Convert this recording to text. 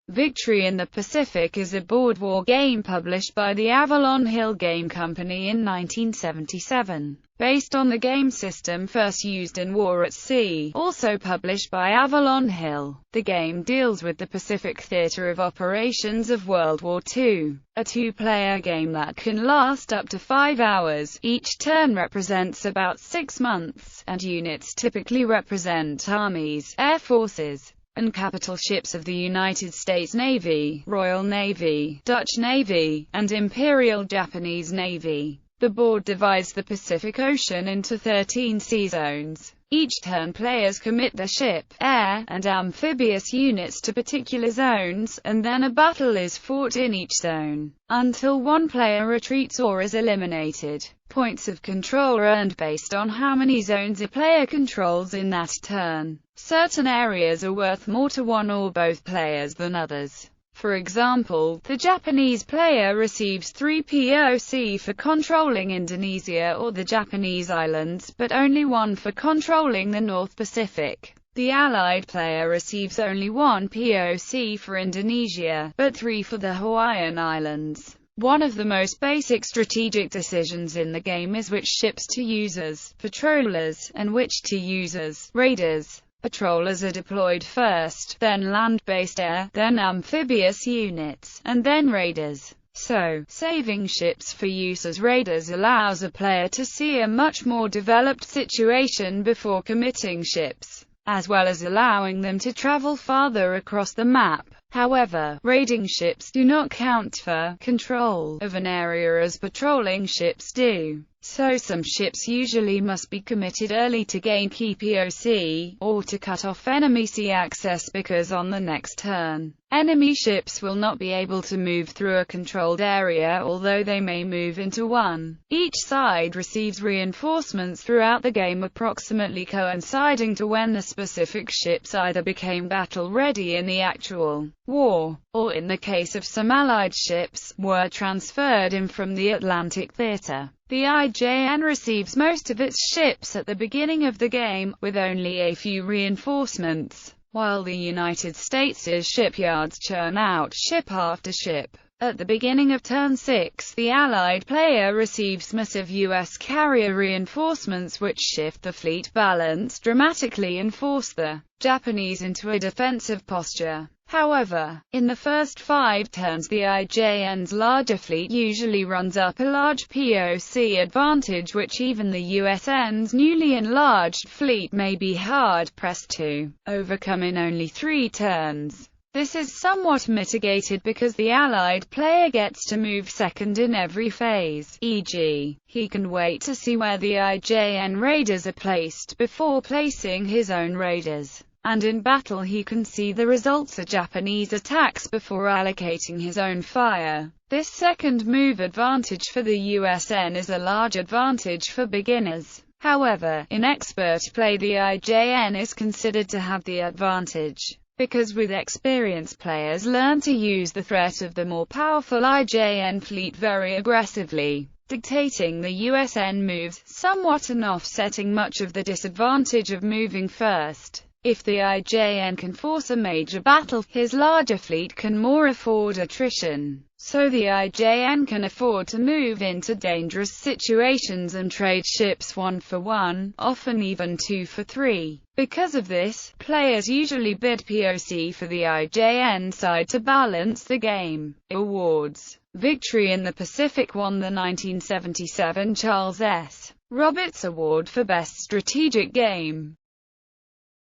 Victory in the Pacific is a board war game published by the Avalon Hill Game Company in 1977. Based on the game system first used in War at Sea, also published by Avalon Hill, the game deals with the Pacific theater of operations of World War II. A two-player game that can last up to 5 hours. Each turn represents about 6 months, and units typically represent armies, air forces, and capital ships of the United States Navy, Royal Navy, Dutch Navy, and Imperial Japanese Navy. The board divides the Pacific Ocean into 13 sea zones. Each turn players commit their ship, air, and amphibious units to particular zones, and then a battle is fought in each zone, until one player retreats or is eliminated. Points of control are earned based on how many zones a player controls in that turn. Certain areas are worth more to one or both players than others. For example, the Japanese player receives 3 POC for controlling Indonesia or the Japanese islands, but only 1 for controlling the North Pacific. The Allied player receives only 1 POC for Indonesia, but 3 for the Hawaiian Islands. One of the most basic strategic decisions in the game is which ships to use as patrollers, and which to use as raiders. Patrollers are deployed first, then land-based air, then amphibious units, and then raiders. So, saving ships for use as raiders allows a player to see a much more developed situation before committing ships, as well as allowing them to travel farther across the map. However, raiding ships do not count for control of an area as patrolling ships do. So some ships usually must be committed early to gain key POC, or to cut off enemy sea access, because on the next turn, enemy ships will not be able to move through a controlled area, although they may move into one. Each side receives reinforcements throughout the game, approximately coinciding to when the specific ships either became battle-ready in the actual war, or in the case of some Allied ships, were transferred in from the Atlantic theater. The IJN receives most of its ships at the beginning of the game, with only a few reinforcements, while the United States' shipyards churn out ship after ship. At the beginning of turn 6, the Allied player receives massive U.S. carrier reinforcements which shift the fleet balance dramatically and force the Japanese into a defensive posture. However, in the first 5 turns the IJN's larger fleet usually runs up a large POC advantage, which even the USN's newly enlarged fleet may be hard-pressed to overcome in only 3 turns. This is somewhat mitigated because the Allied player gets to move second in every phase, e.g., he can wait to see where the IJN raiders are placed before placing his own raiders. And in battle he can see the results of Japanese attacks before allocating his own fire. This second move advantage for the USN is a large advantage for beginners. However, in expert play the IJN is considered to have the advantage, because with experienced players learn to use the threat of the more powerful IJN fleet very aggressively, dictating the USN moves somewhat and offsetting much of the disadvantage of moving first. If the IJN can force a major battle, his larger fleet can more afford attrition. So the IJN can afford to move into dangerous situations and trade ships 1 for 1, often even 2 for 3. Because of this, players usually bid POC for the IJN side to balance the game. Awards. Victory in the Pacific won the 1977 Charles S. Roberts Award for Best Strategic Game.